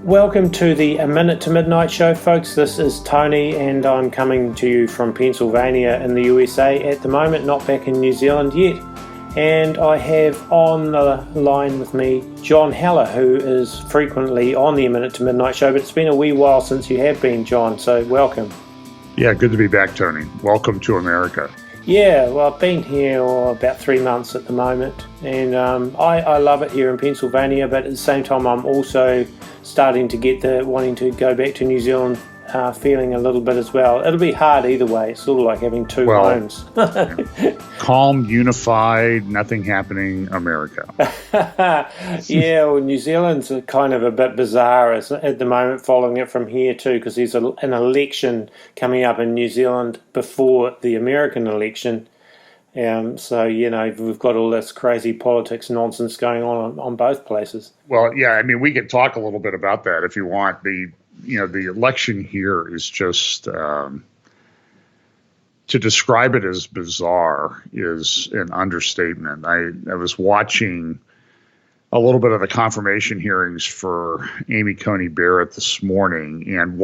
Welcome to the A Minute to Midnight show, folks. This is Tony, and I'm coming to you from Pennsylvania in the USA at the moment, not back in New Zealand yet. And I have on the line with me John Heller, who is frequently on the A Minute to Midnight show, but it's been a wee while since you have been, John, so welcome. Yeah, good to be back, Tony. Welcome to America. Yeah, well, I've been here about 3 months at the moment, and I love it here in Pennsylvania, but at the same time I'm also starting to get the wanting to go back to New Zealand feeling a little bit as well. It'll be hard either way. It's sort of like having two homes. Calm, unified, nothing happening America. Yeah, well, New Zealand's kind of a bit bizarre at the moment, following it from here too, because there's an election coming up in New Zealand before the American election. So, you know, we've got all this crazy politics nonsense going on both places. Well, yeah, I mean, we could talk a little bit about that if you want. The election here is just, to describe it as bizarre is an understatement. I was watching a little bit of the confirmation hearings for Amy Coney Barrett this morning, and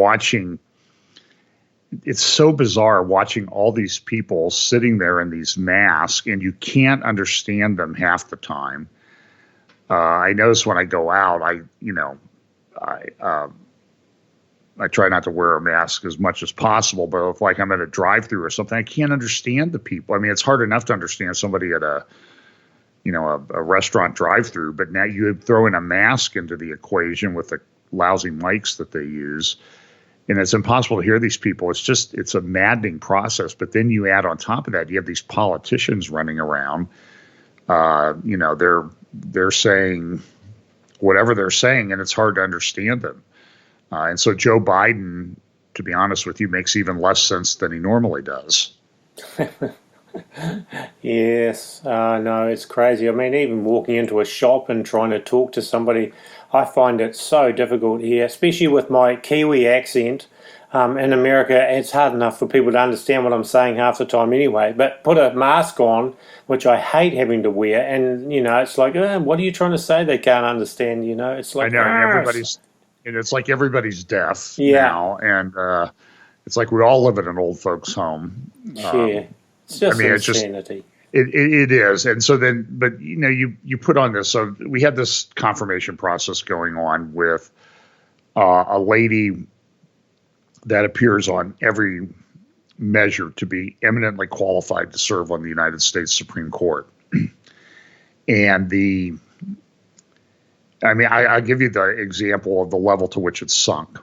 it's so bizarre watching all these people sitting there in these masks, and you can't understand them half the time. I notice when I go out, I try not to wear a mask as much as possible, but if like I'm at a drive-through or something, I can't understand the people. I mean, it's hard enough to understand somebody at a restaurant drive-through, but now you throw in a mask into the equation with the lousy mics that they use, and it's impossible to hear these people. It's a maddening process. But then you add on top of that, you have these politicians running around. They're saying whatever they're saying, and it's hard to understand them. And so Joe Biden, to be honest with you, makes even less sense than he normally does. Yes, no, it's crazy. I mean, even walking into a shop and trying to talk to somebody, I find it so difficult here, especially with my Kiwi accent. In America, it's hard enough for people to understand what I'm saying half the time anyway. But put a mask on, which I hate having to wear, and, it's like, what are you trying to say? They can't understand, It's like, I know, and it's like everybody's deaf now, and it's like we all live in an old folks' home. Yeah, it's just insanity. It is, and so then, but you put on this. So we had this confirmation process going on with a lady that appears on every measure to be eminently qualified to serve on the United States Supreme Court, and I'll give you the example of the level to which it's sunk.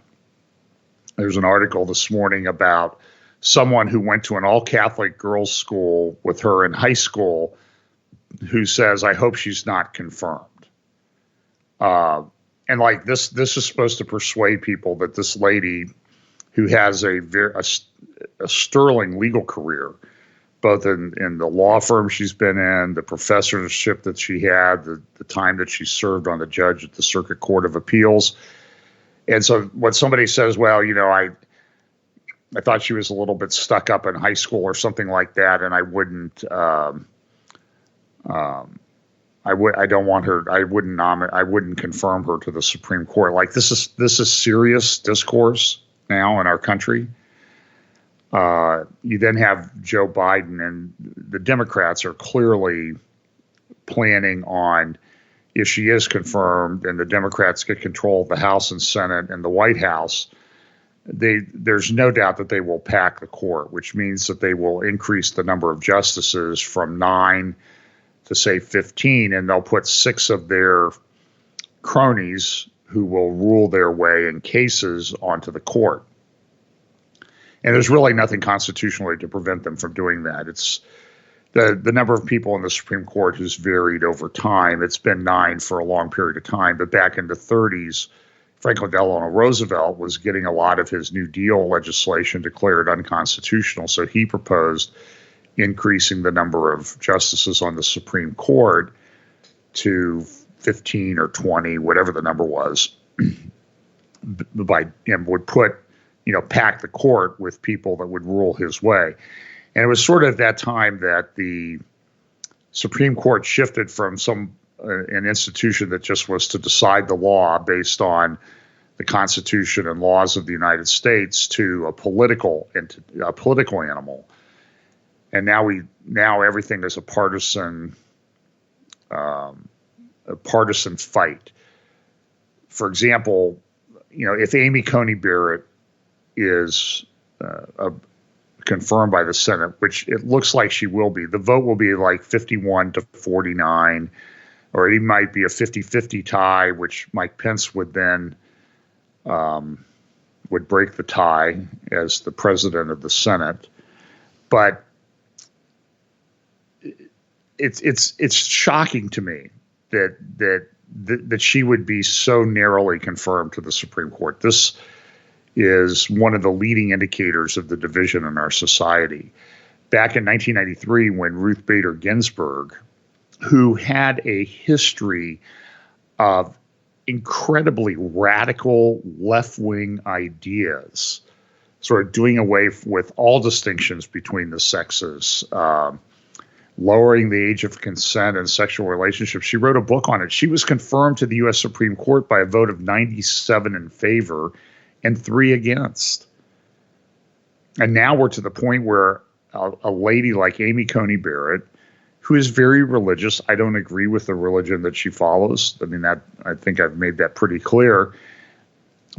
There's an article this morning about someone who went to an all-Catholic girls' school with her in high school who says, I hope she's not confirmed. And like this is supposed to persuade people that this lady who has a sterling legal career, both in the law firm she's been in, the professorship that she had, the time that she served on the judge at the Circuit Court of Appeals. And so when somebody says, well, I thought she was a little bit stuck up in high school or something like that, and I wouldn't confirm her to the Supreme Court. Like this is serious discourse now in our country. You then have Joe Biden, and the Democrats are clearly planning on, if she is confirmed and the Democrats get control of the House and Senate and the White House, there's no doubt that they will pack the court, which means that they will increase the number of justices from 9 to, say, 15, and they'll put 6 of their cronies who will rule their way in cases onto the court. And there's really nothing constitutionally to prevent them from doing that. It's the number of people in the Supreme Court has varied over time. It's been 9 for a long period of time. But back in the 30s, Franklin Delano Roosevelt was getting a lot of his New Deal legislation declared unconstitutional. So he proposed increasing the number of justices on the Supreme Court to 15 or 20, whatever the number was, and would put pack the court with people that would rule his way. And it was sort of at that time that the Supreme Court shifted from an institution that just was to decide the law based on the Constitution and laws of the United States to a political animal, and now everything is a partisan fight. For example, if Amy Coney Barrett is confirmed by the Senate, which it looks like she will be, the vote will be like 51-49, or it might be a 50-50 tie, which Mike Pence would then would break the tie as the president of the Senate. But it's shocking to me that she would be so narrowly confirmed to the Supreme Court. This is one of the leading indicators of the division in our society. Back in 1993, when Ruth Bader Ginsburg, who had a history of incredibly radical left-wing ideas, sort of doing away with all distinctions between the sexes, lowering the age of consent in sexual relationships. She wrote a book on it. She was confirmed to the U.S. Supreme Court by a vote of 97 in favor and 3 against. And now we're to the point where a lady like Amy Coney Barrett, who is very religious — I don't agree with the religion that she follows. I mean, I think I've made that pretty clear.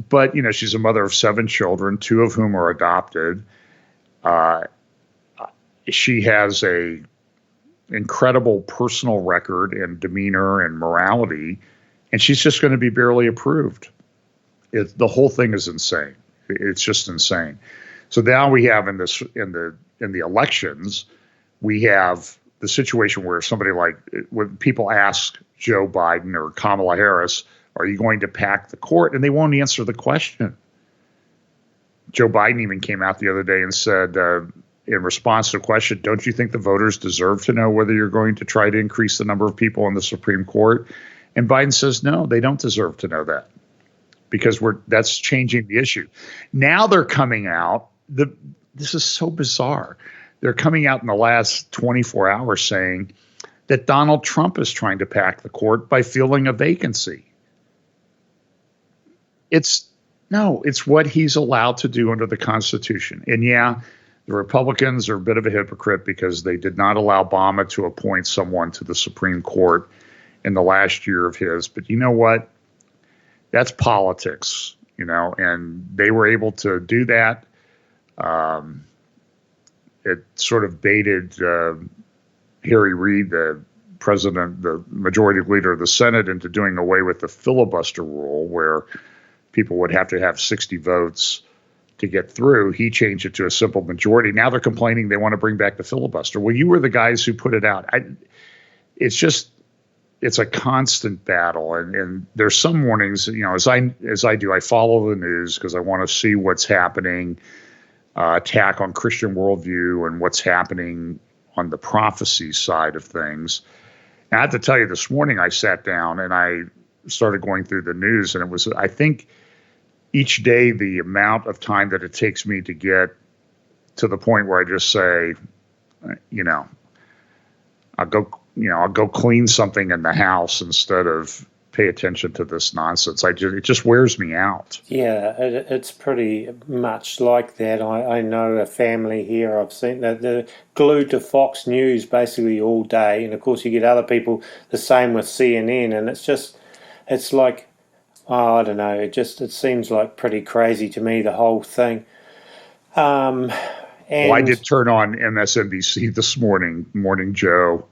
But, she's a mother of 7 children, 2 of whom are adopted. She has a incredible personal record and demeanor and morality, and she's just going to be barely approved. The whole thing is insane. It's just insane. So now we have in the elections, we have the situation where somebody like, when people ask Joe Biden or Kamala Harris, are you going to pack the court? And they won't answer the question. Joe Biden even came out the other day and said, in response to a question, don't you think the voters deserve to know whether you're going to try to increase the number of people on the Supreme Court? And Biden says, no, they don't deserve to know that, because that's changing the issue. Now they're coming out. This is so bizarre. They're coming out in the last 24 hours saying that Donald Trump is trying to pack the court by filling a vacancy. It's what he's allowed to do under the Constitution. And yeah, the Republicans are a bit of a hypocrite because they did not allow Obama to appoint someone to the Supreme Court in the last year of his. But you know what? That's politics, and they were able to do that. It sort of baited Harry Reid, the majority leader of the Senate, into doing away with the filibuster rule, where people would have to have 60 votes to get through. He changed it to a simple majority. Now they're complaining they want to bring back the filibuster. Well, you were the guys who put it out. It's a constant battle. And there's some mornings, as I do, I follow the news because I want to see what's happening, attack on Christian worldview and what's happening on the prophecy side of things. And I have to tell you, this morning I sat down and I started going through the news, and it was, I think, each day the amount of time that it takes me to get to the point where I just say, I'll go clean something in the house instead of pay attention to this nonsense. It just wears me out. Yeah, it's pretty much like that. I know a family here. I've seen that they're glued to Fox News basically all day, and of course you get other people the same with CNN, and it's like, I don't know. It seems like pretty crazy to me, the whole thing. And I did turn on MSNBC this morning. Morning Joe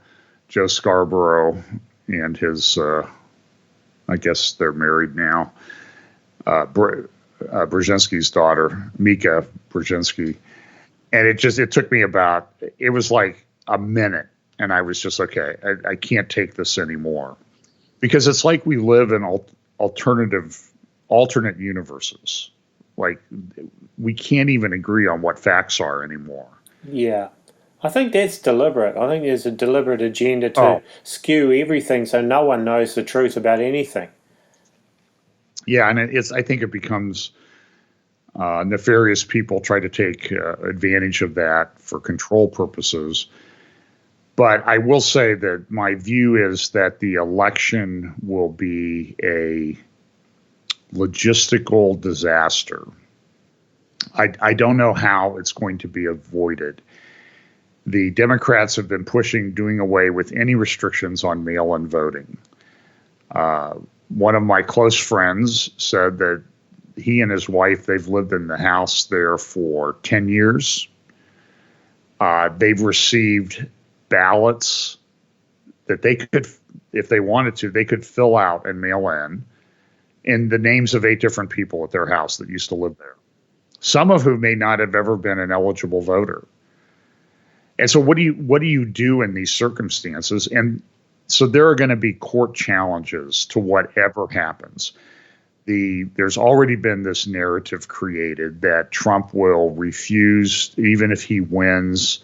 Scarborough, and his, I guess they're married now, Brzezinski's daughter, Mika Brzezinski. And it took me it was like a minute, and I was just, okay, I can't take this anymore. Because it's like we live in alternate universes. Like, we can't even agree on what facts are anymore. Yeah. I think that's deliberate. I think there's a deliberate agenda to skew everything so no one knows the truth about anything. Yeah, and I think it becomes nefarious people try to take advantage of that for control purposes. But I will say that my view is that the election will be logistical disaster. I don't know how it's going to be avoided. The Democrats have been pushing doing away with any restrictions on mail-in voting. One of my close friends said that he and his wife, they've lived in the house there for 10 years. They've received ballots that they could, if they wanted to, they could fill out and mail in the names of 8 different people at their house that used to live there, some of whom may not have ever been an eligible voter. And so what do you do in these circumstances? And so there are going to be court challenges to whatever happens. There's already been this narrative created that Trump will refuse, even if he wins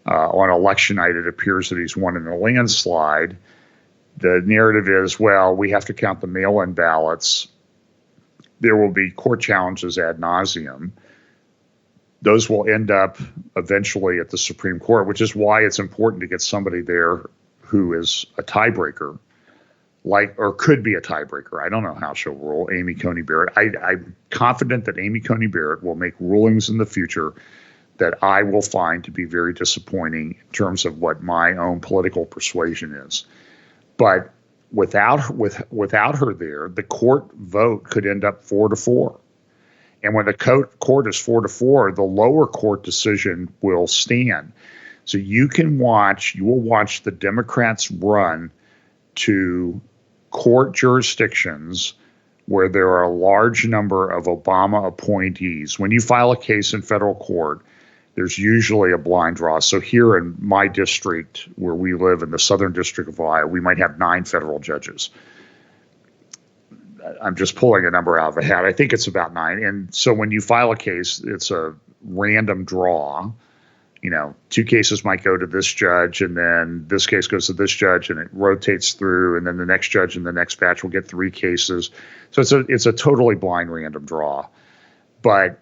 on election night, it appears that he's won in a landslide. The narrative is, well, we have to count the mail-in ballots. There will be court challenges ad nauseum. Those will end up eventually at the Supreme Court, which is why it's important to get somebody there who is a tiebreaker, or could be a tiebreaker. I don't know how she'll rule, Amy Coney Barrett. I'm confident that Amy Coney Barrett will make rulings in the future that I will find to be very disappointing in terms of what my own political persuasion is. But without her there, the court vote could end up 4-4. And when the court is 4-4, the lower court decision will stand. So you will watch the Democrats run to court jurisdictions where there are a large number of Obama appointees. When you file a case in federal court, there's usually a blind draw. So here in my district, where we live in the Southern District of Ohio, we might have 9 federal judges. I'm just pulling a number out of a hat. I think it's about 9. And so when you file a case, it's a random draw. 2 cases might go to this judge, and then this case goes to this judge, and it rotates through, and then the next judge in the next batch will get 3 cases. So it's a totally blind random draw. But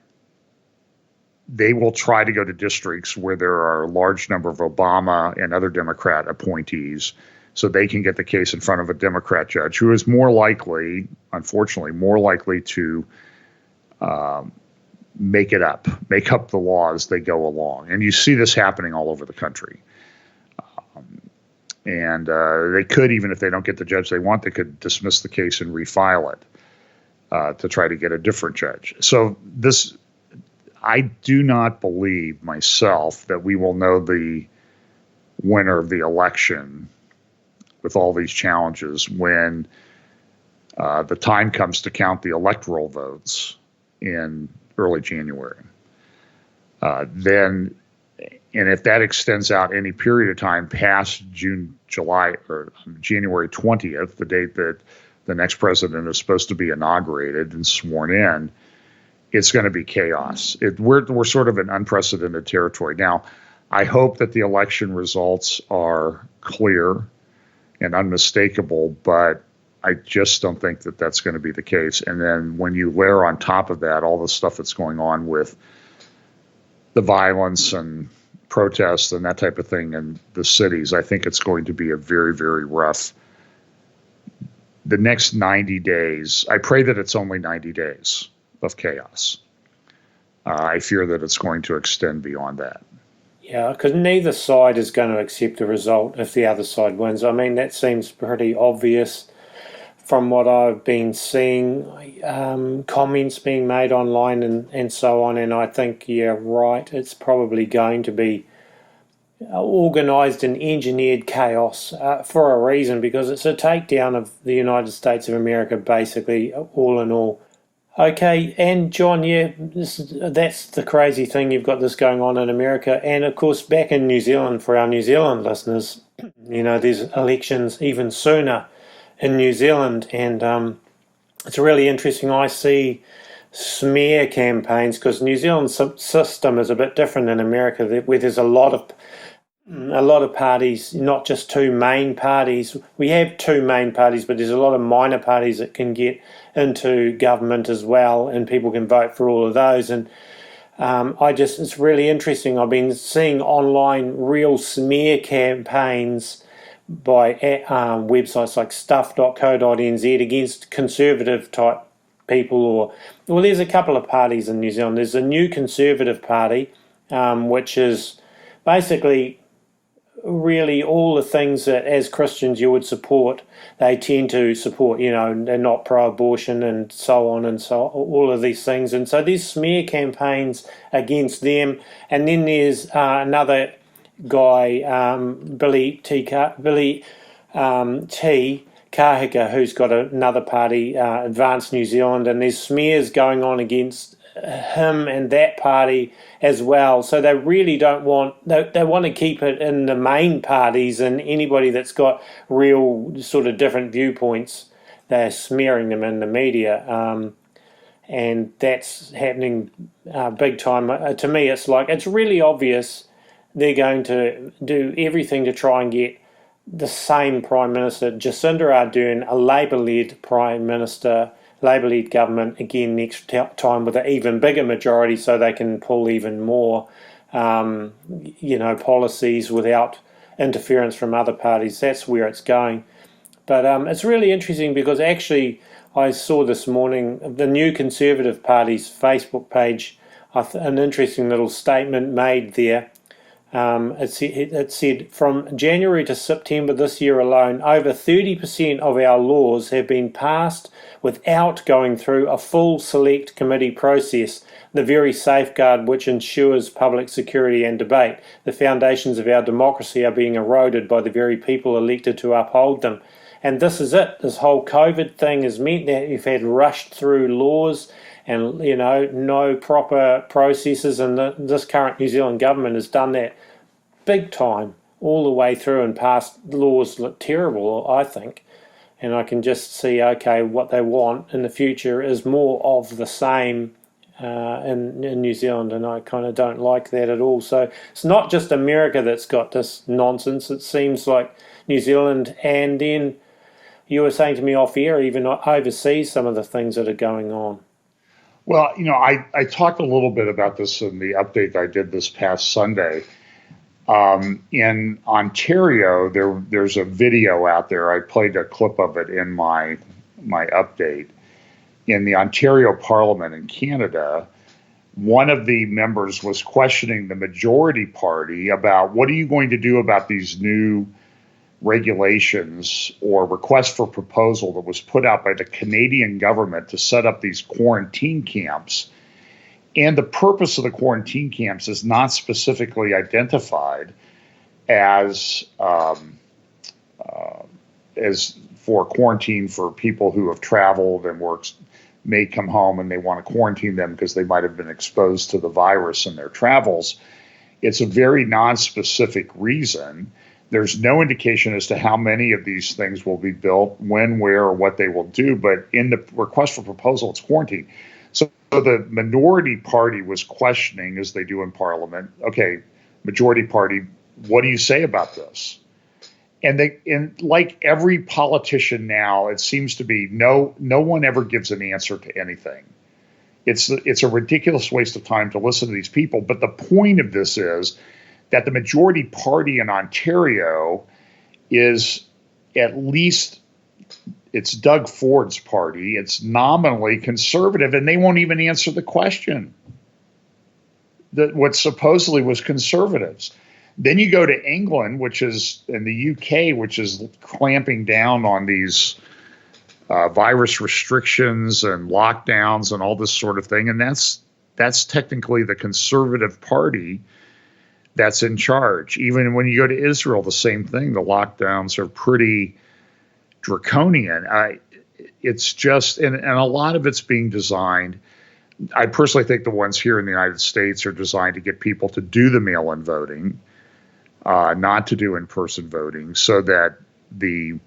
they will try to go to districts where there are a large number of Obama and other Democrat appointees, so they can get the case in front of a Democrat judge who is unfortunately, more likely to make up the law as they go along. And you see this happening all over the country. And they could, even if they don't get the judge they want, they could dismiss the case and refile it to try to get a different judge. So I do not believe myself that we will know the winner of the election with all these challenges when the time comes to count the electoral votes in early January. And if that extends out any period of time past July or January 20th, the date that the next president is supposed to be inaugurated and sworn in, it's going to be chaos. We're sort of in unprecedented territory. Now, I hope that the election results are clear and unmistakable, but I just don't think that that's going to be the case. And then when you layer on top of that all the stuff that's going on with the violence and protests and that type of thing in the cities, I think it's going to be a very, very rough. The next 90 days, I pray that it's only 90 days of chaos. I fear that it's going to extend beyond that. Yeah, because neither side is going to accept the result if the other side wins. I mean, that seems pretty obvious from what I've been seeing, comments being made online and so on. And I think, yeah, right, it's probably going to be organised and engineered chaos for a reason, because it's a takedown of the United States of America, basically, all in all. Okay, and John, yeah, that's the crazy thing. You've got this going on in America. And, of course, back in New Zealand, for our New Zealand listeners, there's elections even sooner in New Zealand. And it's really interesting. I see smear campaigns, because New Zealand's system is a bit different than America, where there's a lot of parties, not just 2 main parties. We have 2 main parties, but there's a lot of minor parties that can get into government as well, and people can vote for all of those. And it's really interesting. I've been seeing online real smear campaigns by websites like stuff.co.nz against conservative type people, or well, there's a couple of parties in New Zealand. There's a New Conservative Party, which is basically really all the things that as Christians you would support. They tend to support, they're not pro-abortion and so on and so all of these things. And so there's smear campaigns against them. And then there's another guy, Billy T. Kahika, who's got another party, Advanced New Zealand, and there's smears going on against him and that party as well. So they really don't want, they want to keep it in the main parties, and anybody that's got real sort of different viewpoints, they're smearing them in the media. And that's happening big time. To me, it's like, it's really obvious they're going to do everything to try and get the same Prime Minister, Jacinda Ardern, a Labour-led Prime Minister, Labour-led government again next time with an even bigger majority, so they can pull even more, policies without interference from other parties. That's where it's going. But it's really interesting because actually I saw this morning the New Conservative Party's Facebook page, an interesting little statement made there. It said, from January to September this year alone, over 30% of our laws have been passed without going through a full select committee process, the very safeguard which ensures public security and debate. The foundations of our democracy are being eroded by the very people elected to uphold them. And this is it. This whole COVID thing has meant that you've had rushed through laws and, no proper processes. And this current New Zealand government has done that big time all the way through and passed laws that look terrible, I think. And I can just see, okay, what they want in the future is more of the same in New Zealand, and I kind of don't like that at all. So it's not just America that's got this nonsense. It seems like New Zealand, and then you were saying to me off air, even overseas, some of the things that are going on. Well, I talked a little bit about this in the update I did this past Sunday. In Ontario, there's a video out there. I played a clip of it in my update. In the Ontario Parliament in Canada, one of the members was questioning the majority party about what are you going to do about these new regulations or request for proposal that was put out by the Canadian government to set up these quarantine camps. And the purpose of the quarantine camps is not specifically identified as for quarantine for people who have traveled and may come home and they want to quarantine them because they might have been exposed to the virus in their travels. It's a very non-specific reason. There's no indication as to how many of these things will be built, when, where, or what they will do. But in the request for proposal, it's quarantine. So the minority party was questioning, as they do in Parliament, okay, majority party, what do you say about this? And like every politician now, it seems to be no one ever gives an answer to anything. It's a ridiculous waste of time to listen to these people. But the point of this is that the majority party in Ontario is at least, it's Doug Ford's party. It's nominally conservative, and they won't even answer the question that what supposedly was conservatives. Then you go to England, which is in the UK, which is clamping down on these virus restrictions and lockdowns and all this sort of thing. And that's technically the Conservative Party that's in charge. Even when you go to Israel, the same thing. The lockdowns are pretty draconian. It's just, and a lot of it's being designed. I personally think the ones here in the United States are designed to get people to do the mail-in voting, not to do in-person voting, so that the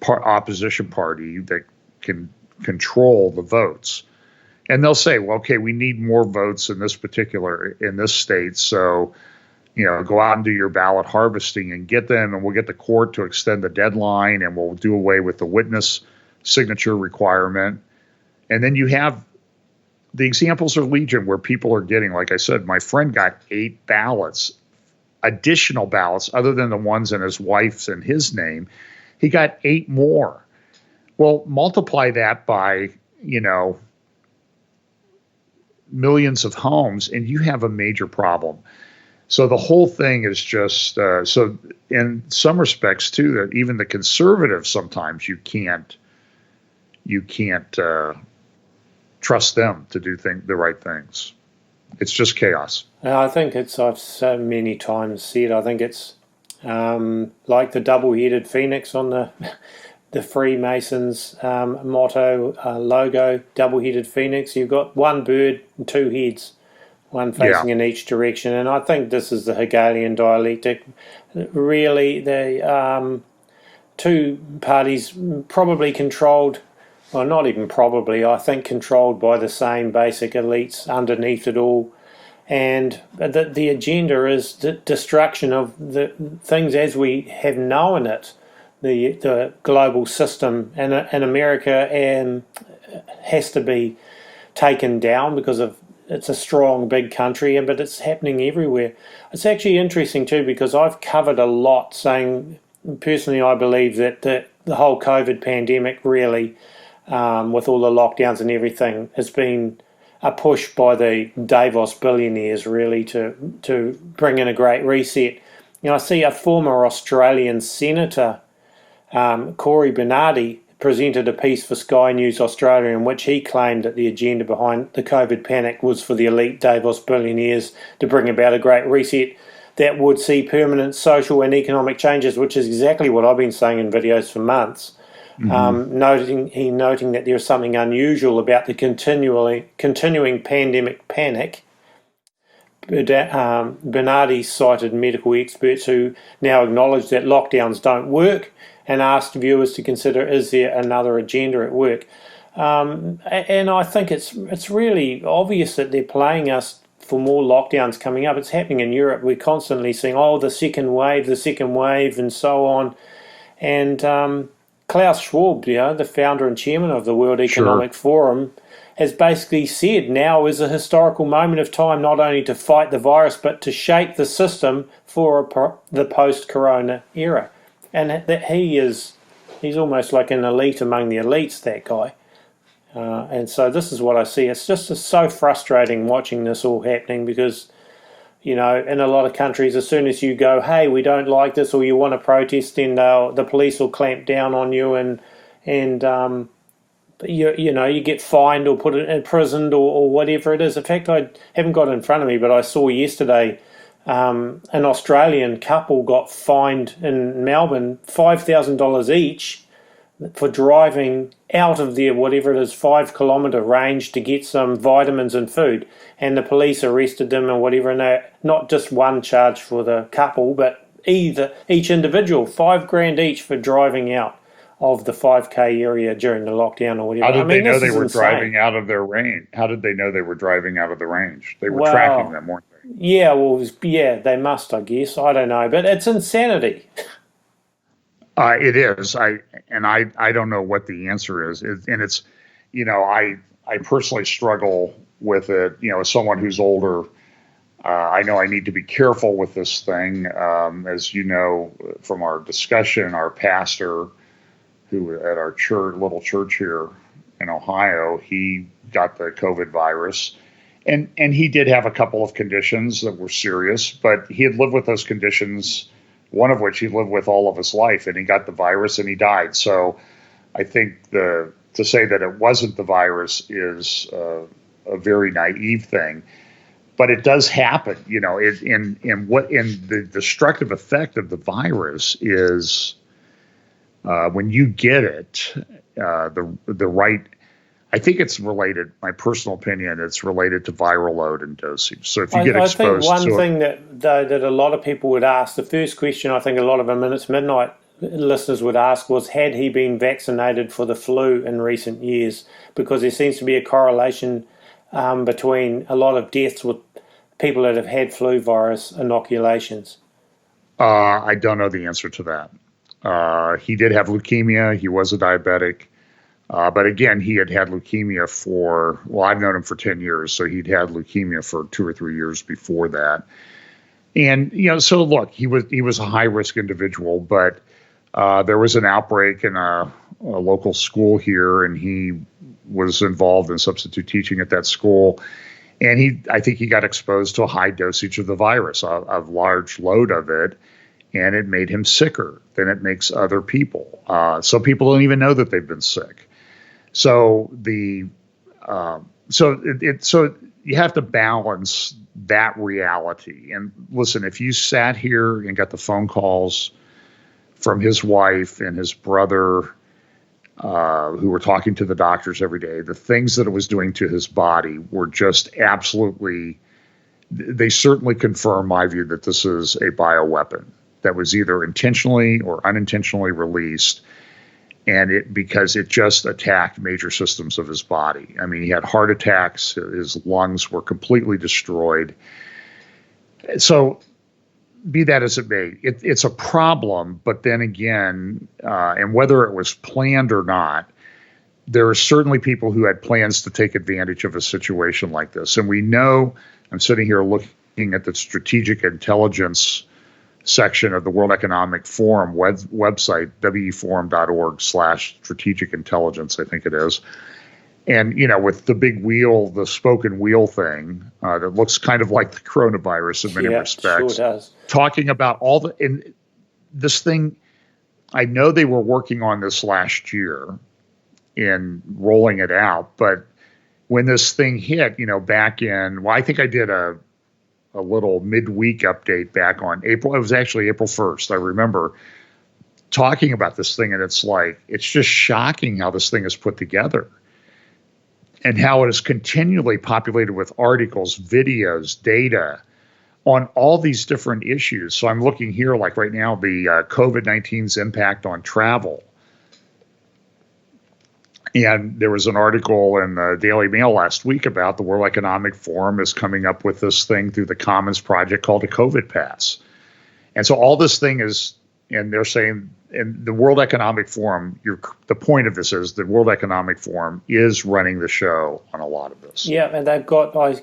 opposition party that can control the votes. And they'll say, well, okay, we need more votes in this state, so go out and do your ballot harvesting and get them, and we'll get the court to extend the deadline, and we'll do away with the witness signature requirement. And then you have the examples of legion where people are getting, like I said, my friend got 8 ballots, additional ballots, other than the ones in his wife's and his name. He got 8 more. Well, multiply that by, millions of homes, and you have a major problem. So the whole thing is just so. In some respects, too, that even the conservatives sometimes you can't trust them to do the right things. It's just chaos. I think I've so many times said, I think it's like the double-headed phoenix on the Freemasons motto, logo, double-headed phoenix. You've got one bird and two heads, one facing in each direction. And I think this is the Hegelian dialectic. Really, the two parties probably controlled, well, not even probably, I think controlled by the same basic elites underneath it all. And the agenda is the destruction of the things as we have known it, the global system. And America has to be taken down because of it's a strong, big country, but it's happening everywhere. It's actually interesting too, because I've covered a lot saying, personally, I believe that the whole COVID pandemic really, with all the lockdowns and everything, has been a push by the Davos billionaires really to bring in a great reset. You know, I see a former Australian senator, Corey Bernardi, presented a piece for Sky News Australia in which he claimed that the agenda behind the COVID panic was for the elite Davos billionaires to bring about a great reset that would see permanent social and economic changes, which is exactly what I've been saying in videos for months. Noting that there is something unusual about the continuing pandemic panic. Bernardi cited medical experts who now acknowledge that lockdowns don't work and asked viewers to consider, is there another agenda at work? And I think it's really obvious that they're playing us for more lockdowns coming up. It's happening in Europe. We're constantly seeing, the second wave, and so on. And Klaus Schwab, the founder and chairman of the World Economic Forum, has basically said now is a historical moment of time not only to fight the virus but to shape the system for the post-corona era. And that he's almost like an elite among the elites, that guy. And so this is what I see. It's just so frustrating watching this all happening because, in a lot of countries, as soon as you go, hey, we don't like this, or you want to protest, then the police will clamp down on you and you get fined or put imprisoned or whatever it is. In fact, I haven't got it in front of me, but I saw yesterday an Australian couple got fined in Melbourne $5,000 each for driving out of their, whatever it is, 5-kilometre range to get some vitamins and food. And the police arrested them or whatever, and they not just one charge for the couple, but each individual, $5,000 each for driving out of the 5K area during the lockdown or whatever. How did they know they were driving out of their range? How did they know they were driving out of the range? They were tracking them, weren't they? Yeah, they must, I guess. I don't know, but it's insanity. It is. I don't know what the answer is. And it's, I personally struggle with it. As someone who's older, I know I need to be careful with this thing. As you know from our discussion, our pastor, who at our little church here in Ohio, he got the COVID virus. And he did have a couple of conditions that were serious, but he had lived with those conditions, one of which he lived with all of his life, and he got the virus and he died. So I think to say that it wasn't the virus is a very naive thing, but it does happen. In the destructive effect of the virus is when you get it, the right. I think it's related. My personal opinion, it's related to viral load and dosage. So if you get exposed, I think one thing that a lot of people would ask, the first question I think a lot of Midnite listeners would ask was, had he been vaccinated for the flu in recent years? Because there seems to be a correlation between a lot of deaths with people that have had flu virus inoculations. I don't know the answer to that. He did have leukemia. He was a diabetic. But again, he had leukemia I've known him for 10 years, so he'd had leukemia for 2 or 3 years before that. And, so look, he was a high-risk individual, but there was an outbreak in a local school here, and he was involved in substitute teaching at that school. And I think he got exposed to a high dosage of the virus, a large load of it, and it made him sicker than it makes other people. So people don't even know that they've been sick. So so you have to balance that reality. And listen, if you sat here and got the phone calls from his wife and his brother, who were talking to the doctors every day, the things that it was doing to his body were just absolutely, they certainly confirm my view that this is a bioweapon that was either intentionally or unintentionally released. And because it just attacked major systems of his body. I mean, he had heart attacks, his lungs were completely destroyed. So be that as it may, it's a problem, but then again, and whether it was planned or not, there are certainly people who had plans to take advantage of a situation like this. And we know, I'm sitting here looking at the strategic intelligence section of the World Economic Forum website, weforum.org/strategic intelligence, I think it is. And, with the big wheel, the spoken wheel thing that looks kind of like the coronavirus in many respects. Sure does. Talking about and this thing, I know they were working on this last year in rolling it out, but when this thing hit, back in, I think I did a little midweek update back on April. It was actually April 1st. I remember talking about this thing, and it's just shocking how this thing is put together and how it is continually populated with articles, videos, data on all these different issues. So I'm looking here, like right now, the COVID-19's impact on travel. And there was an article in the Daily Mail last week about the World Economic Forum is coming up with this thing through the Commons Project called a COVID pass. And so all this thing is, and they're saying, and the World Economic Forum, the point of this is the World Economic Forum is running the show on a lot of this. Yeah, and I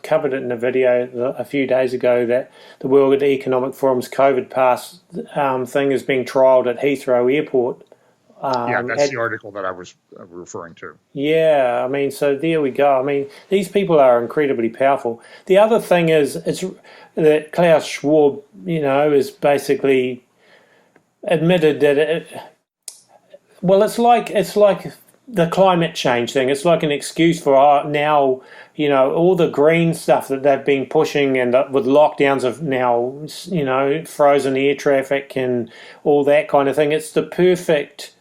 covered it in a video a few days ago that the World Economic Forum's COVID pass thing is being trialled at Heathrow Airport. That's the article that I was referring to. Yeah, I mean, so there we go. I mean, these people are incredibly powerful. The other thing is, it's that Klaus Schwab, is basically admitted that it's like the climate change thing. It's like an excuse for now, all the green stuff that they've been pushing, and with lockdowns of now, frozen air traffic and all that kind of thing. It's the perfect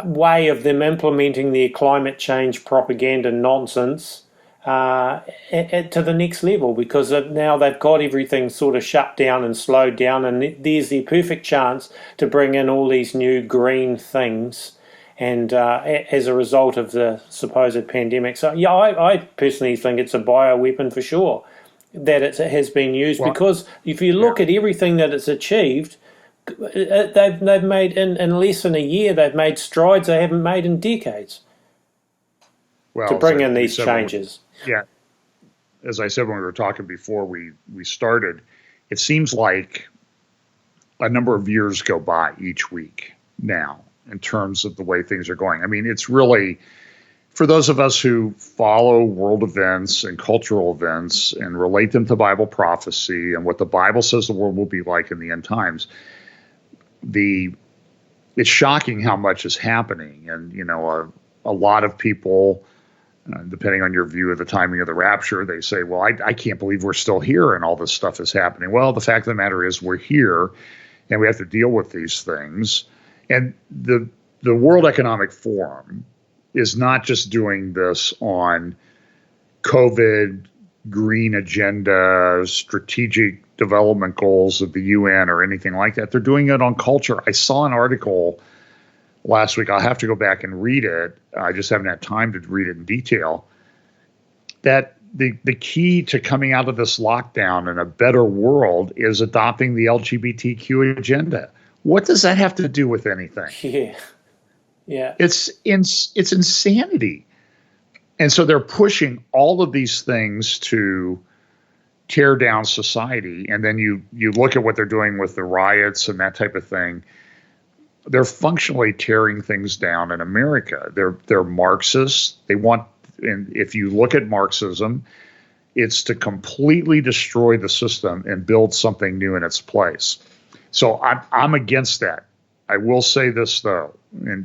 way of them implementing their climate change propaganda nonsense to the next level, because now they've got everything sort of shut down and slowed down, and there's the perfect chance to bring in all these new green things, and as a result of the supposed pandemic. So yeah, I personally think it's a bioweapon for sure that it has been used, because if you look at everything that it's achieved, they've made in less than a year, they've made strides they haven't made in decades to bring in these changes. As I said when we were talking before we started, it seems like a number of years go by each week now in terms of the way things are going. I mean, it's really, for those of us who follow world events and cultural events and relate them to Bible prophecy and what the Bible says the world will be like in the end times, it's shocking how much is happening. And, a lot of people, depending on your view of the timing of the rapture, they say, well, I can't believe we're still here and all this stuff is happening. Well, the fact of the matter is we're here and we have to deal with these things. And the World Economic Forum is not just doing this on COVID, green agenda, strategic development goals of the UN or anything like that. They're doing it on culture. I saw an article last week. I'll have to go back and read it. I just haven't had time to read it in detail. That the key to coming out of this lockdown in a better world is adopting the LGBTQ agenda. What does that have to do with anything? Yeah. It's insanity. And so they're pushing all of these things to tear down society. And then you look at what they're doing with the riots and that type of thing. They're functionally tearing things down in America. They're Marxists. They want, and if you look at Marxism, It's to completely destroy the system and build something new in its place. So I'm against that. I will say this, though, and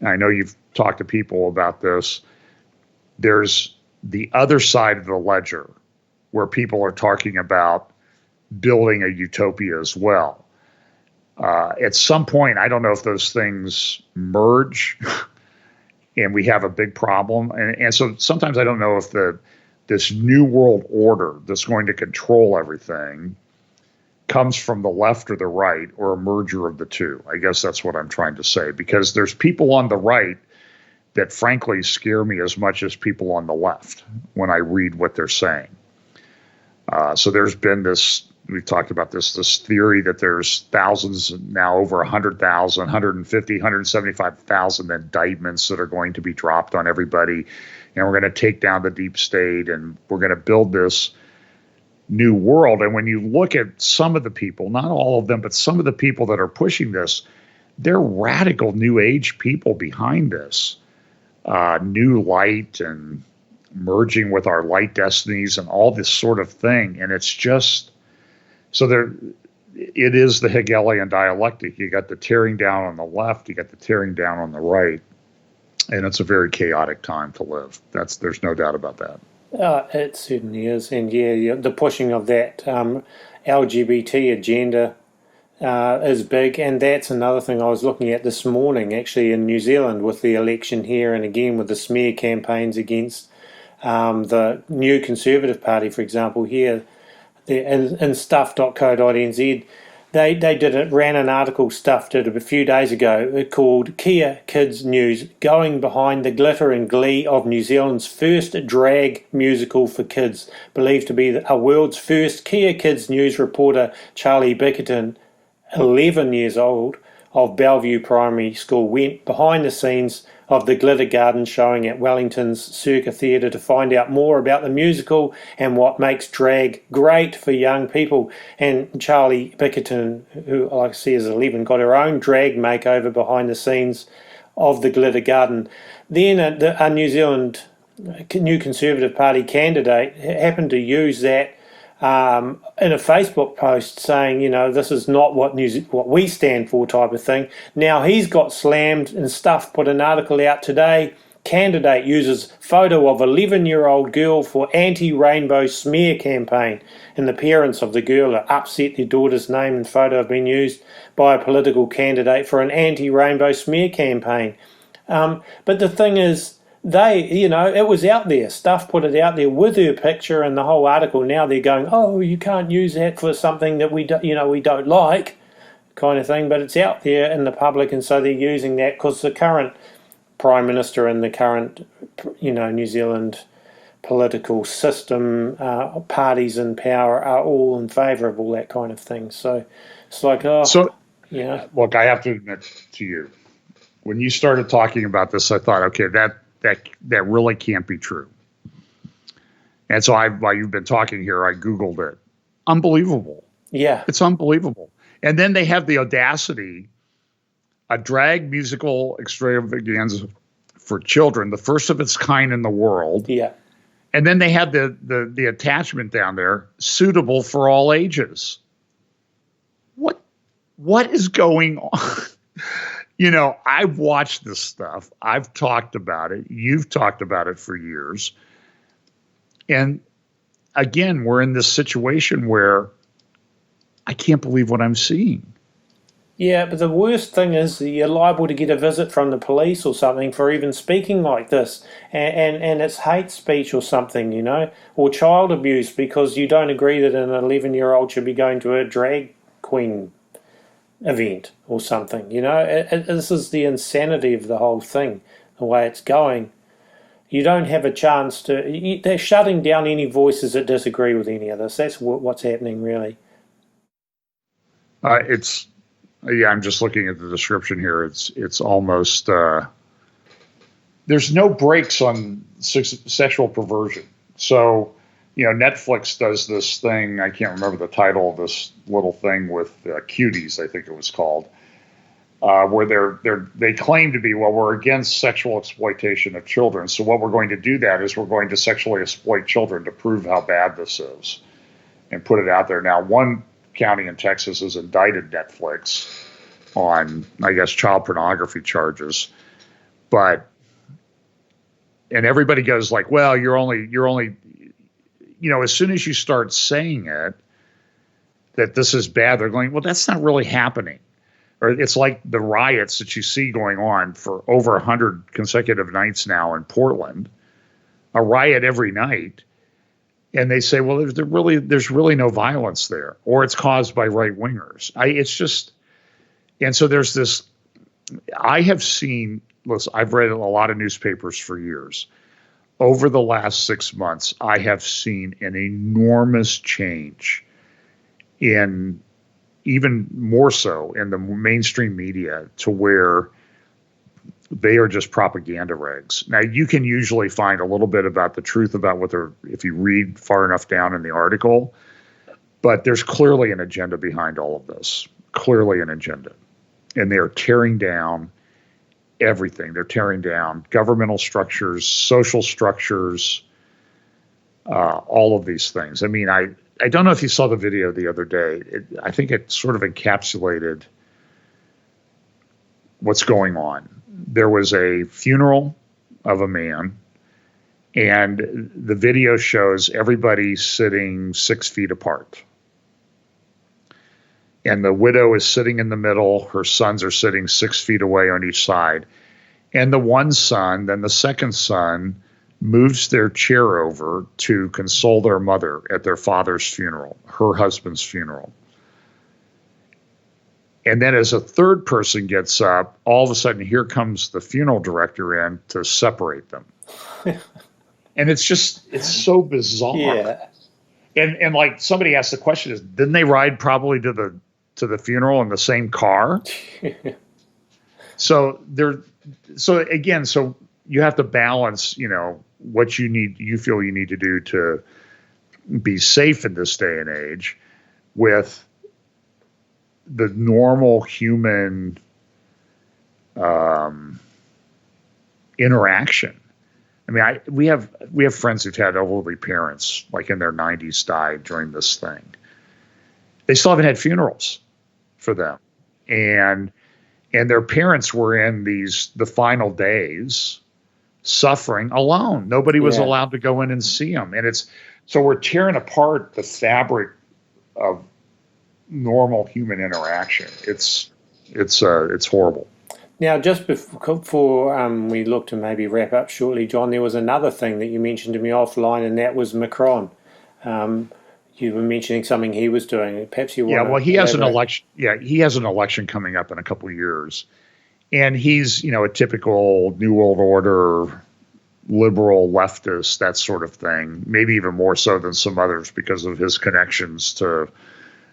I know you've talked to people about this. There's the other side of the ledger where people are talking about building a utopia as well. At some point, I don't know if those things merge and we have a big problem. And so sometimes I don't know if this new world order that's going to control everything comes from the left or the right, or a merger of the two. I guess that's what I'm trying to say, because there's people on the right that frankly scare me as much as people on the left when I read what they're saying. So there's been this, we've talked about this theory that there's thousands, now over 100,000, 150, 175,000 indictments that are going to be dropped on everybody. And we're going to take down the deep state and we're going to build this new world. And when you look at some of the people, not all of them, but some of the people that are pushing this, they're radical new age people behind this. New light and merging with our light destinies and all this sort of thing. And it's just, so it is the Hegelian dialectic. You got the tearing down on the left, you got the tearing down on the right. And it's a very chaotic time to live. There's no doubt about that. It certainly is, and yeah, the pushing of that LGBT agenda is big, and that's another thing I was looking at this morning, actually, in New Zealand with the election here, and again with the smear campaigns against the new Conservative Party, for example, here in stuff.co.nz. They ran an article, Stuff did a few days ago, called Kia Kids News, Going Behind the Glitter and Glee of New Zealand's First Drag Musical for Kids, believed to be a world's first. Kia Kids News reporter Charlie Bickerton, 11 years old, of Bellevue Primary School, went behind the scenes of the Glitter Garden showing at Wellington's Circa Theatre to find out more about the musical and what makes drag great for young people. And Charlie Bickerton, who, like I see, is 11, got her own drag makeover behind the scenes of the Glitter Garden. Then a New Zealand New Conservative Party candidate happened to use that in a Facebook post saying, this is not what we stand for, type of thing. Now he's got slammed, and Stuff put an article out today. Candidate uses photo of 11-year-old girl for anti-rainbow smear campaign, and the parents of the girl are upset their daughter's name and photo have been used by a political candidate for an anti-rainbow smear campaign. But the thing is, it was out there. Stuff put it out there with her picture and the whole article. Now they're going, oh, you can't use that for something that we don't like, kind of thing. But it's out there in the public, and so they're using that because the current Prime Minister and the current, New Zealand political system, parties in power are all in favour of all that kind of thing. So it's like, Look, I have to admit to you, when you started talking about this, I thought, okay, that really can't be true. And so while you've been talking here, I Googled it. Unbelievable. Yeah. It's unbelievable. And then they have the audacity, a drag musical extravaganza for children, the first of its kind in the world. Yeah. And then they have the attachment down there, suitable for all ages. What is going on? I've watched this stuff. I've talked about it. You've talked about it for years. And again, we're in this situation where I can't believe what I'm seeing. Yeah, but the worst thing is that you're liable to get a visit from the police or something for even speaking like this. And it's hate speech or something, or child abuse because you don't agree that an 11-year-old should be going to a drag queen event or something. This is the insanity of the whole thing, the way it's going. You don't have a chance to. They're shutting down any voices that disagree with any of this. That's what's happening, really. I'm just looking at the description here. It's almost there's no brakes on sexual perversion. So Netflix does this thing. I can't remember the title of this little thing with Cuties, I think it was called. where they claim to be, well, we're against sexual exploitation of children. So what we're going to do that is we're going to sexually exploit children to prove how bad this is and put it out there. Now, one county in Texas has indicted Netflix on, I guess, child pornography charges. And everybody goes like, well, you're only, as soon as you start saying it, that this is bad, they're going, well, that's not really happening. Or it's like the riots that you see going on for over 100 consecutive nights now in Portland, a riot every night. And they say, well, there's really no violence there, or it's caused by right wingers. And so there's this, I've read a lot of newspapers for years. Over the last 6 months, I have seen an enormous change in, even more so in the mainstream media, to where they are just propaganda rigs. Now, you can usually find a little bit about the truth about what they're, if you read far enough down in the article, but there's clearly an agenda behind all of this, clearly an agenda. And they're tearing down everything. They're tearing down governmental structures, social structures, all of these things. I mean, I don't know if you saw the video the other day. I think it sort of encapsulated what's going on. There was a funeral of a man, and the video shows everybody sitting 6 feet apart. And the widow is sitting in the middle. Her sons are sitting 6 feet away on each side. And the one son, then the second son, moves their chair over to console their mother at their father's funeral, her husband's funeral. And then as a third person gets up, all of a sudden, here comes the funeral director in to separate them. And it's so bizarre. Yeah. And like somebody asked the question is, didn't they ride probably to the funeral in the same car? So you have to balance, what you feel you need to do to be safe in this day and age with the normal human interaction. I mean, we have friends who've had elderly parents, like in their 90s, died during this thing. They still haven't had funerals for them, and their parents were in the final days suffering alone. Nobody was allowed to go in and see them, and so we're tearing apart the fabric of normal human interaction. It's horrible. Now, just before we look to maybe wrap up shortly, John, there was another thing that you mentioned to me offline, and that was Macron. You were mentioning something he was doing. Perhaps you want to... Yeah, well, he has an election. Yeah, he has an election coming up in a couple of years, and he's a typical New World Order liberal leftist, that sort of thing. Maybe even more so than some others because of his connections to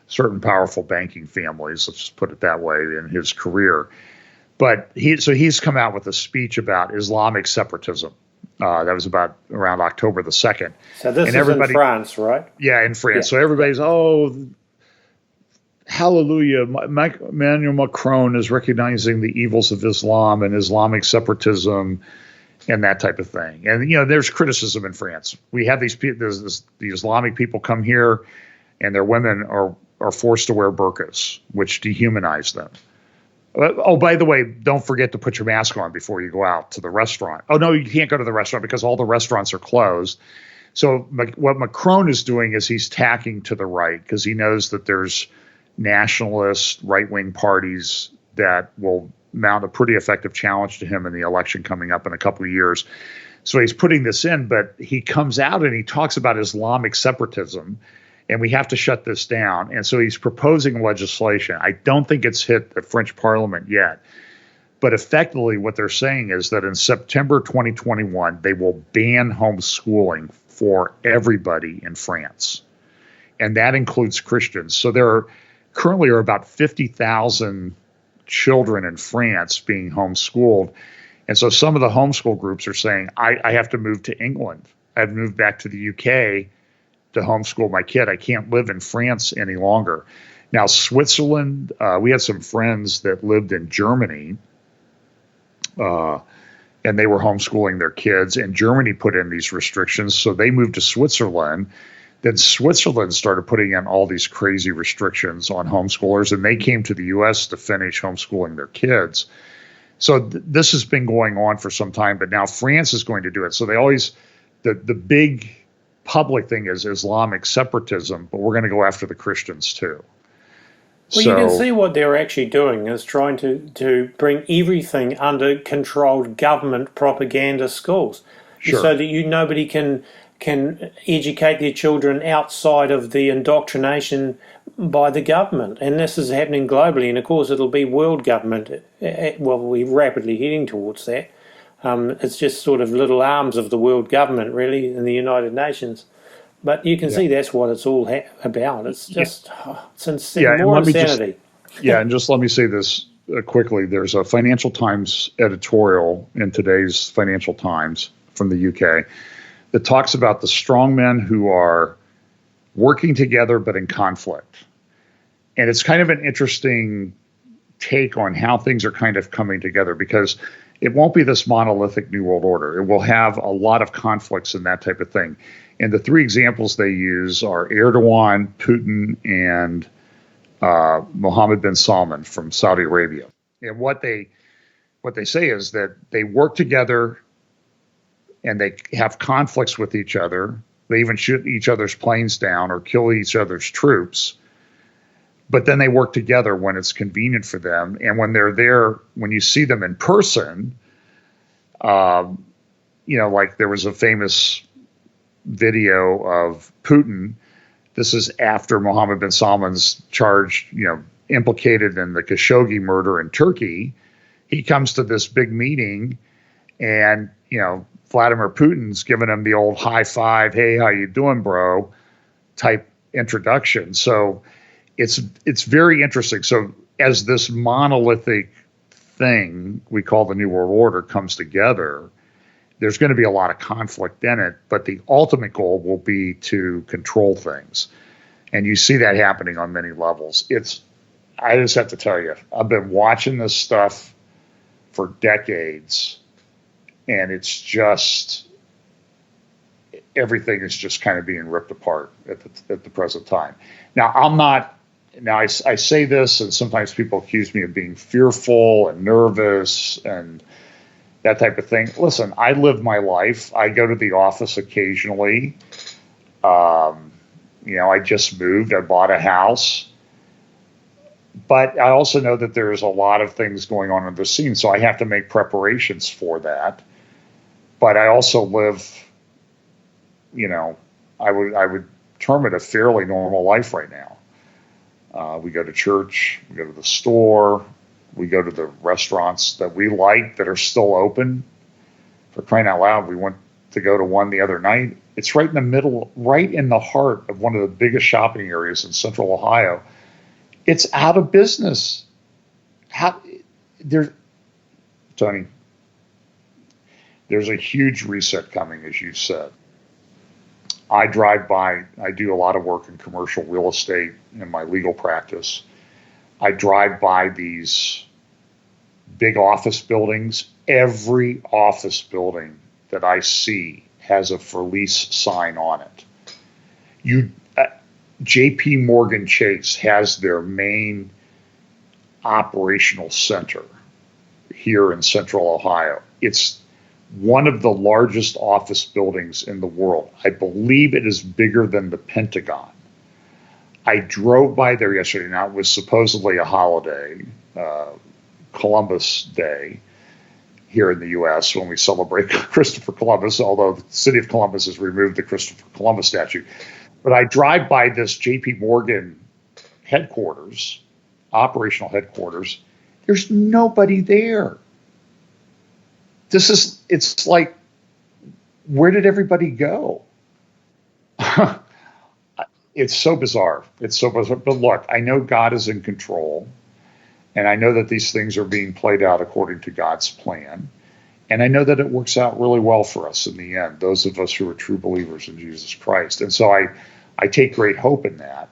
certain powerful banking families. Let's just put it that way in his career. But he's come out with a speech about Islamic separatism. That was about around October the 2nd. So this is in France, right? Yeah, in France. Yeah. So everybody's, hallelujah, Emmanuel Macron is recognizing the evils of Islam and Islamic separatism and that type of thing. And, there's criticism in France. We have these people, the Islamic people come here, and their women are forced to wear burqas, which dehumanize them. Oh, by the way, don't forget to put your mask on before you go out to the restaurant. Oh, no, you can't go to the restaurant because all the restaurants are closed. So what Macron is doing is he's tacking to the right because he knows that there's nationalist right-wing parties that will mount a pretty effective challenge to him in the election coming up in a couple of years. So he's putting this in, but he comes out and he talks about Islamic separatism, and we have to shut this down. And so he's proposing legislation. I don't think it's hit the French Parliament yet. But effectively what they're saying is that in September 2021, they will ban homeschooling for everybody in France. And that includes Christians. So there currently are about 50,000 children in France being homeschooled. And so some of the homeschool groups are saying, I have to move to England. I've moved back to the UK to homeschool my kid. I can't live in France any longer. Now, Switzerland, we had some friends that lived in Germany, and they were homeschooling their kids, and Germany put in these restrictions, so they moved to Switzerland. Then Switzerland started putting in all these crazy restrictions on homeschoolers, and they came to the U.S. to finish homeschooling their kids. So this has been going on for some time, but now France is going to do it. So they always, the big public thing is Islamic separatism, but we're going to go after the Christians too. Well, you can see what they're actually doing is trying to bring everything under controlled government propaganda schools, Sure. so that nobody can educate their children outside of the indoctrination by the government. And this is happening globally, and of course it'll be world government. Well, we're rapidly heading towards that. It's just sort of little arms of the world government, really, in the United Nations. But you can see that's what it's all about. It's just it's insane. More insanity. And just let me say this quickly. There's a Financial Times editorial in today's Financial Times from the UK that talks about the strongmen who are working together but in conflict. And it's kind of an interesting take on how things are kind of coming together, because it won't be this monolithic New World Order. It will have a lot of conflicts and that type of thing. And the three examples they use are Erdogan, Putin, and Mohammed bin Salman from Saudi Arabia. And what they say is that they work together and they have conflicts with each other. They even shoot each other's planes down or kill each other's troops. But then they work together when it's convenient for them. And when they're there, when you see them in person, like there was a famous video of Putin. This is after Mohammed bin Salman's charged, implicated in the Khashoggi murder in Turkey. He comes to this big meeting, and Vladimir Putin's giving him the old high five, "Hey, how you doing, bro?" type introduction. So it's very interesting. So as this monolithic thing we call the New World Order comes together, there's going to be a lot of conflict in it, but the ultimate goal will be to control things. And you see that happening on many levels. I just have to tell you, I've been watching this stuff for decades, and it's just, everything is just kind of being ripped apart at the present time. Now, I say this, and sometimes people accuse me of being fearful and nervous and that type of thing. Listen, I live my life. I go to the office occasionally. I just moved. I bought a house. But I also know that there's a lot of things going on in the scene, so I have to make preparations for that. But I also live, I would term it a fairly normal life right now. We go to church, we go to the store, we go to the restaurants that we like that are still open. For crying out loud, we went to go to one the other night. It's right in the middle, right in the heart of one of the biggest shopping areas in central Ohio. It's out of business. Tony, there's a huge reset coming, as you said. I drive by, I do a lot of work in commercial real estate in my legal practice. I drive by these big office buildings. Every office building that I see has a for lease sign on it. JP Morgan Chase has their main operational center here in central Ohio. It's one of the largest office buildings in the world. I believe it is bigger than the Pentagon. I drove by there yesterday. Now, it was supposedly a holiday, Columbus Day, here in the U.S. when we celebrate Christopher Columbus, although the city of Columbus has removed the Christopher Columbus statue. But I drive by this JP Morgan headquarters, operational headquarters. There's nobody there. It's like, where did everybody go? It's so bizarre. It's so bizarre. But look, I know God is in control, and I know that these things are being played out according to God's plan. And I know that it works out really well for us in the end, those of us who are true believers in Jesus Christ. And so I take great hope in that.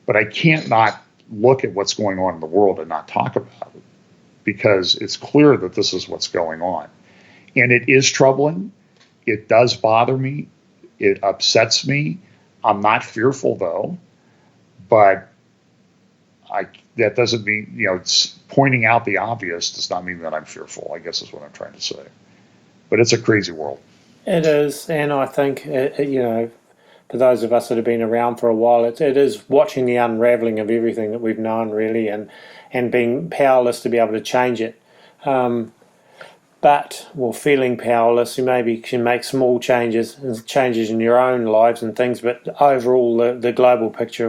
But I can't not look at what's going on in the world and not talk about it, because it's clear that this is what's going on. And it is troubling. It does bother me. It upsets me. I'm not fearful, though, but that doesn't mean, it's pointing out the obvious does not mean that I'm fearful, I guess is what I'm trying to say. But it's a crazy world. It is, and I think, for those of us that have been around for a while, it is watching the unraveling of everything that we've known, really, and being powerless to be able to change it. Feeling powerless, you maybe can make small changes in your own lives and things, but overall, the global picture,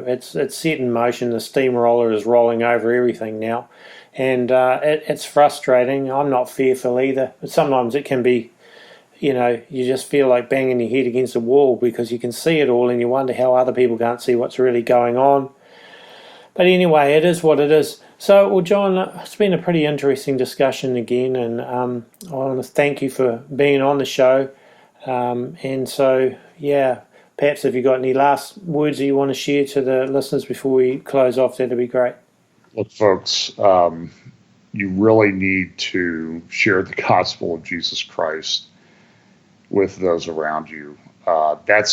it's set in motion. The steamroller is rolling over everything now, and it's frustrating. I'm not fearful either, but sometimes it can be, you just feel like banging your head against a wall because you can see it all and you wonder how other people can't see what's really going on. But anyway, it is what it is. So, well, John, it's been a pretty interesting discussion again, and I want to thank you for being on the show. And so, perhaps if you've got any last words that you want to share to the listeners before we close off, that'd be great. Look, folks, you really need to share the gospel of Jesus Christ with those around you. That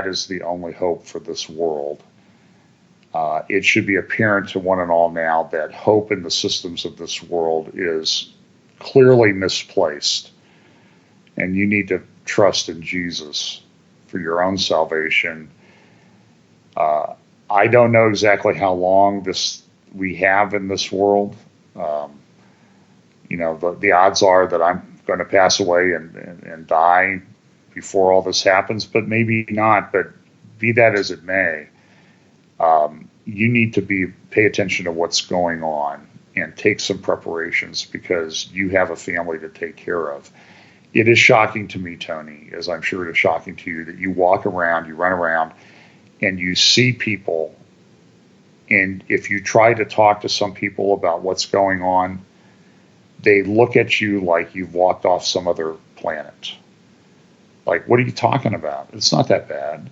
is the only hope for this world. It should be apparent to one and all now that hope in the systems of this world is clearly misplaced, and you need to trust in Jesus for your own salvation. I don't know exactly how long we have in this world. The odds are that I'm going to pass away and die before all this happens, but maybe not. But be that as it may, you need to pay attention to what's going on and take some preparations, because you have a family to take care of. It is shocking to me, Tony, as I'm sure it is shocking to you, that you run around, and you see people, and if you try to talk to some people about what's going on, they look at you like you've walked off some other planet. Like, what are you talking about? It's not that bad.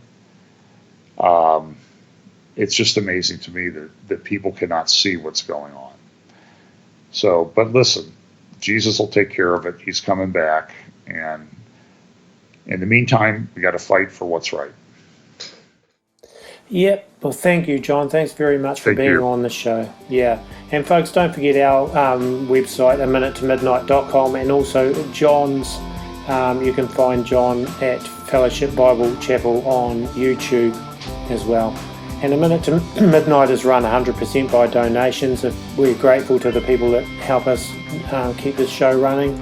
It's just amazing to me that people cannot see what's going on. So, but listen, Jesus will take care of it. He's coming back. And in the meantime, we got to fight for what's right. Yep. Well, thank you, John. Thanks very much for being on the show. Yeah. And folks, don't forget our website, aminutemidnight.com, and also John's. You can find John at Fellowship Bible Chapel on YouTube as well. And A Minute to Midnight is run 100% by donations. We're grateful to the people that help us keep this show running.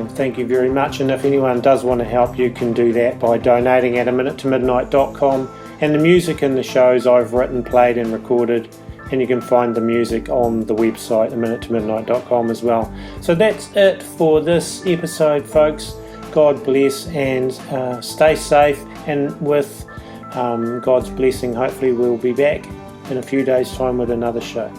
Thank you very much. And if anyone does want to help, you can do that by donating at aminutemidnight.com. And the music in the shows I've written, played and recorded, and you can find the music on the website, aminutemidnight.com as well. So that's it for this episode, folks. God bless, and stay safe, and with God's blessing, hopefully we'll be back in a few days' time with another show.